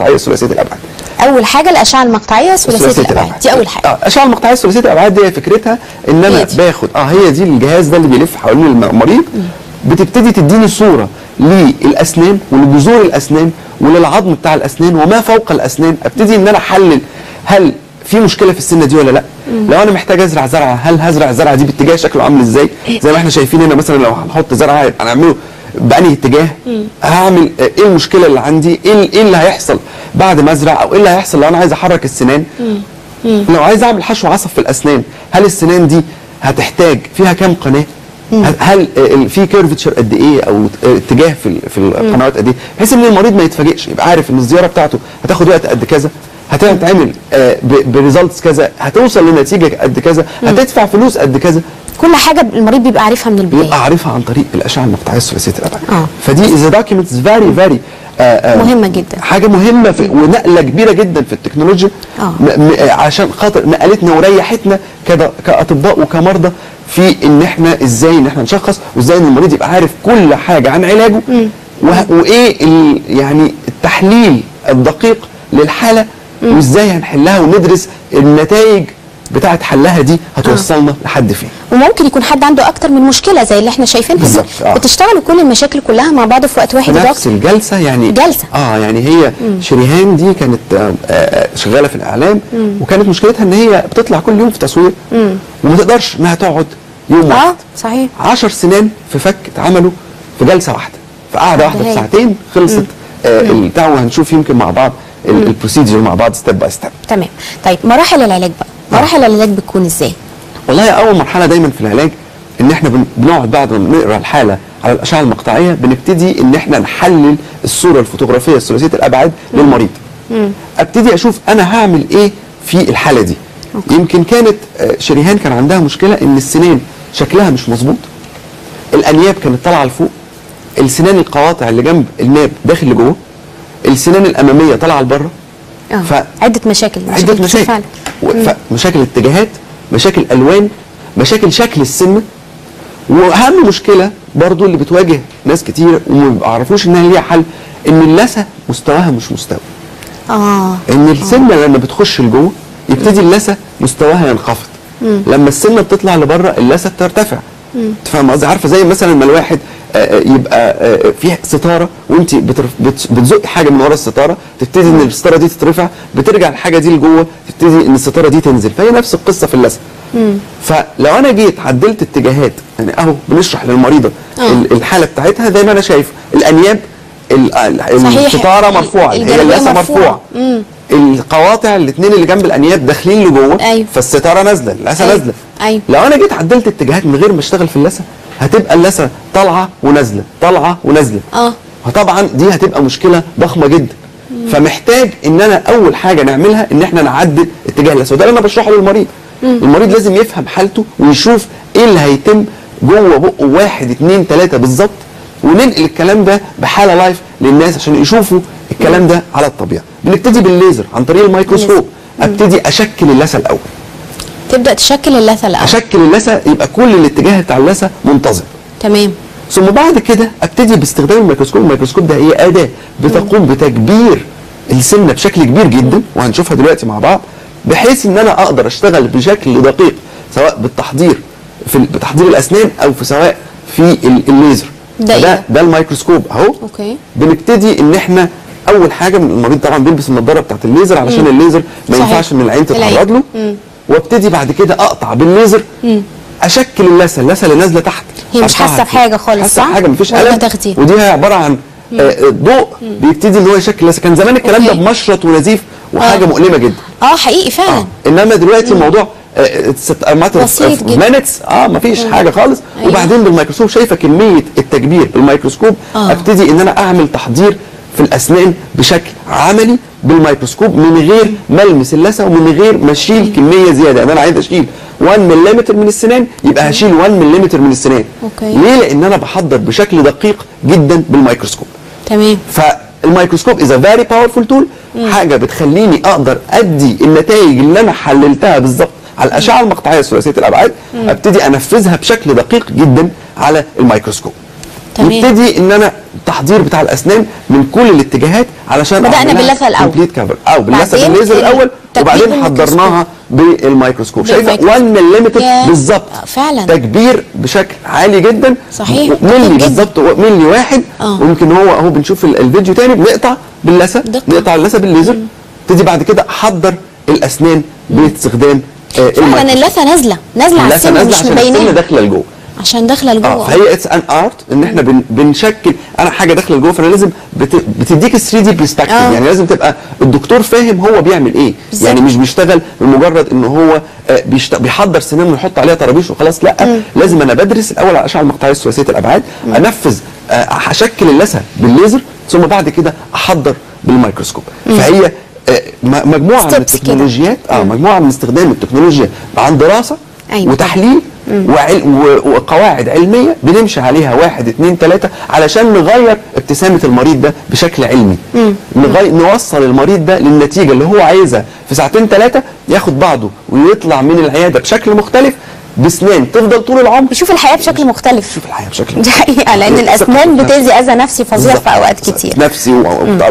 المقطعيه ثلاثيه الابعاد. اول حاجه الاشعه المقطعيه ثلاثيه الابعاد دي اول حاجه. الاشعه المقطعيه ثلاثيه الابعاد دي فكرتها ان انا باخد هي دي الجهاز ده اللي بيلف حوالين المريض، بتبتدي تديني صوره للاسنان ولجذور الاسنان وللعظم بتاع الاسنان وما فوق الاسنان. ابتدي ان انا احلل هل في مشكله في السنه دي ولا لا. لو انا محتاج ازرع زرعه، هل هزرع الزرعه دي باتجاه شكله عامل ازاي؟ زي ما احنا شايفين هنا مثلا لو هنحط زرعه يبقى هنعمله بأنهي اتجاه؟ هعمل ايه المشكله اللي عندي؟ ايه اللي هيحصل بعد ما ازرع؟ او ايه اللي هيحصل لو انا عايز احرك السنان؟ لو عايز اعمل حشو عصب في الاسنان، هل السنان دي هتحتاج فيها كام قناه؟ هل في كيرفتشر قد ايه او اتجاه في القنوات قد ايه؟ بحيث ان المريض ما يتفاجئش، يبقى عارف ان الزياره بتاعته هتاخد وقت قد كذا، هتتعمل بريزلتس كذا، هتوصل لنتيجه قد كذا، هتدفع فلوس قد كذا. كل حاجه المريض بيبقى عارفها من البدايه، بيبقى عارفها عن طريق الاشعه المقطعيه ثلاثيه الابعاد. فدي از دوكيومنتس فيري مهمه جدا، حاجه مهمه ونقله كبيره جدا في التكنولوجيا. عشان خاطر نقلتنا وريحتنا كاطباء وكمرضى في ان احنا ازاي ان احنا نشخص، وازاي ان المريض يبقى عارف كل حاجه عن علاجه، وايه يعني التحليل الدقيق للحاله، وازاي هنحلها وندرس النتائج بتاعت حلها دي هتوصلنا لحد فين. وممكن يكون حد عنده اكتر من مشكله زي اللي احنا شايفينها بالظبط. بتشتغلوا كل المشاكل كلها مع بعض في وقت واحد في نفس الجلسه يعني جلسه. يعني هي شريهان دي كانت شغاله في الاعلام، وكانت مشكلتها ان هي بتطلع كل يوم في تصوير وما تقدرش انها تقعد يوم واحد. صحيح. 10 سنان في فك اتعملوا في جلسه واحده، في قعده واحده في ساعتين خلصت البتاع. وهنشوف يمكن مع بعض البروسيدجر مع بعض ستيب باي ستيب. تمام. طيب مراحل العلاج بقى، مراحل العلاج بتكون ازاي؟ والله اول مرحله دايما في العلاج ان احنا بنقعد بعد ما نقرا الحاله على الاشعه المقطعيه، بنبتدي ان احنا نحلل الصوره الفوتوغرافيه الثلاثيه الابعاد للمريض. ابتدي اشوف انا هعمل ايه في الحاله دي. يمكن كانت شريهان كان عندها مشكله ان السنان شكلها مش مظبوط، الانياب كانت طالعه لفوق، السنان القواطع اللي جنب الناب داخل لجوه، السنان الاماميه طالعه لبره. عده مشاكل فعلا. مشاكل اتجاهات، مشاكل الوان، مشاكل شكل السنه. واهم مشكله برضو اللي بتواجه ناس كتير وما بيعرفوش انها ليها حل، ان اللثه مستواها مش مستوي. ان السنه لما بتخش لجوه يبتدي اللثه مستواها ينخفض. لما السنه بتطلع لبره اللثه بترتفع. انت فاهم قصدي؟ عارفه زي مثلا لما الواحد يبقى في ستاره وانت بتزقي حاجه من ورا الستاره، تبتدي ان الستاره دي تترفع، بترجع الحاجه دي لجوه، تبتدي ان الستاره دي تنزل. فهي نفس القصه في اللثه. فلو انا جيت عدلت اتجاهات، يعني اهو بنشرح للمريضه الحاله بتاعتها زي ما انا شايف، الانياب الستاره مرفوعه، هي اللثه مرفوعه، القواطع الاثنين اللي جنب الانياب داخلين لجوه، فالستاره نازله، اللثه نازله. لو انا جيت عدلت اتجاهات من غير ما اشتغل في اللثه، هتبقى اللثه طالعه ونازله طالعه ونازله. فطبعا دي هتبقى مشكله ضخمه جدا. فمحتاج ان انا اول حاجه نعملها ان احنا نعدل اتجاه اللثه، وده اللي انا بشرحه للمريض. المريض لازم يفهم حالته ويشوف ايه اللي هيتم جوه بقه 1 2 3 بالظبط، وننقل الكلام ده بحاله لايف للناس عشان يشوفوا الكلام ده على الطبيعه. بنبتدي بالليزر عن طريق الميكروسكوب. ابتدي اشكل اللثه الاول. تبدا تشكل اللثه الاول. اشكل اللثه يبقى كل الاتجاه بتاع اللثه منتظم. تمام. ثم بعد كده ابتدي باستخدام الميكروسكوب. الميكروسكوب ده هي اداه بتقوم بتكبير السنه بشكل كبير جدا، وهنشوفها دلوقتي مع بعض، بحيث ان انا اقدر اشتغل بشكل دقيق سواء بالتحضير بتحضير الاسنان او سواء في الليزر. ده الميكروسكوب اهو. بنبتدي ان احنا اول حاجه المريض طبعا بيلبس النضاره بتاعت الليزر علشان الليزر ما ينفعش ان العين تتعرض له. وابتدي بعد كده اقطع بالليزر، اشكل اللثه اللي نازله تحت. هي مش حاسه بحاجه خالص، حاسه بحاجه، مفيش الم، ودي عباره عن ضوء بيبتدي ان هو يشكل اللثه. كان زمان الكلام ده بمشرط ونزيف وحاجه مؤلمه جدا. حقيقي فعلا. انما دلوقتي الموضوع بسيط جدا. مينتس مفيش حاجه خالص. وبعدين بالميكروسكوب شايفه كميه التكبير بالميكروسكوب. ابتدي ان انا اعمل تحضير في الاسنان بشكل عملي بالميكروسكوب من غير ما المس اللثه ومن غير ما اشيل كميه زياده. يعني انا عايز اشيل 1 ملم من السنان، يبقى هشيل 1 ملم من السنان. ليه؟ لان انا بحضر بشكل دقيق جدا بالميكروسكوب. تمام. فالميكروسكوب از ا فيري باورفول تول، حاجه بتخليني اقدر ادي النتائج اللي انا حللتها بالظبط على الاشعه المقطعيه ثلاثيه الابعاد. ابتدي انفذها بشكل دقيق جدا على الميكروسكوب. تمام. نبتدي ان انا التحضير بتاع الاسنان من كل الاتجاهات علشان بدأنا باللثة الأول. كومبليت كفر او باللثه بعدين بالليزر الاول، تكبير وبعدين حضرناها بالميكروسكوب. شايفه 1 ملم بالظبط، فعلا تكبير بشكل عالي جدا. صحيح. ملي بالظبط، ملي واحد. ويمكن هو اهو بنشوف الفيديو تاني بنقطع باللثه، نقطع اللثه بالليزر. ابتدي بعد كده احضر الاسنان باستخدام فعلا اللثه نازله على السن مش عشان مبيناها، السن داخله لجوه، عشان داخله لجوه. فهي اتس ان ارت ان احنا بنشكل انا حاجه داخله لجوه، فانا لازم بتديك 3 دي برسبكتيف. يعني لازم تبقى الدكتور فاهم هو بيعمل ايه. بالزبط. يعني مش بيشتغل بمجرد ان هو بيحضر سنان ويحط عليها طرابيش وخلاص، لا. لازم انا بدرس الاول على الاشعه المقطعيه ثلاثيه الابعاد، انفذ هشكل اللثه بالليزر، ثم بعد كده احضر بالميكروسكوب. فهي مجموعه من التكنولوجيات، مجموعه من استخدام التكنولوجيا عن دراسه وتحليل وقواعد علميه بنمشي عليها 1 2 3 علشان نغير ابتسامه المريض ده بشكل علمي. نوصل المريض ده للنتيجه اللي هو عايزها في ساعتين 3، ياخد بعضه ويطلع من العياده بشكل مختلف، بسنان تفضل طول العمر، يشوف الحياه بشكل مختلف. يشوف الحياه بشكل مختلف. دي حقيقه، لان الاسنان بتأذي اذى نفسي فظيع في اوقات كتير. نفسي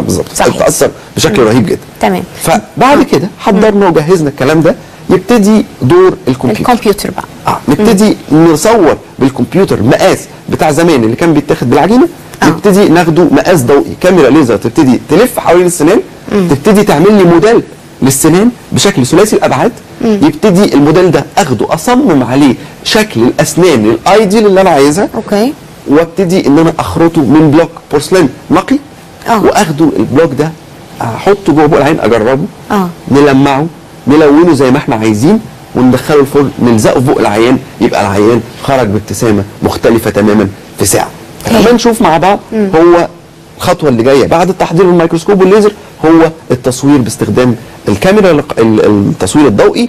بالظبط، بتاثر بشكل رهيب جدا. تمام. فبعد كده حضرنا وجهزنا الكلام ده، يبتدي دور الكمبيوتر بقى. نبتدي نصور بالكمبيوتر مقاس بتاع زمان اللي كان بيتاخد بالعجينه. نبتدي ناخده مقاس ضوئي، كاميرا ليزر تبتدي تلف حوالين السنان، تبتدي تعمل لي موديل للسنان بشكل ثلاثي الابعاد. يبتدي الموديل ده اخده اصمم عليه شكل الاسنان الايديال اللي انا عايزها. اوكي. وابتدي ان انا اخرطه من بلوك بورسلين نقي. واخده البلوك ده احطه جوه بق العين، اجربه، نلمعه، نلونه زي ما احنا عايزين، وندخله الفرن، نلزقه في بق العيان، يبقى العيان خرج بابتسامه مختلفه تماما في ساعه. لما نشوف مع بعض هو الخطوه اللي جايه بعد التحضير بالميكروسكوب والليزر، هو التصوير باستخدام الكاميرا، التصوير الضوئي.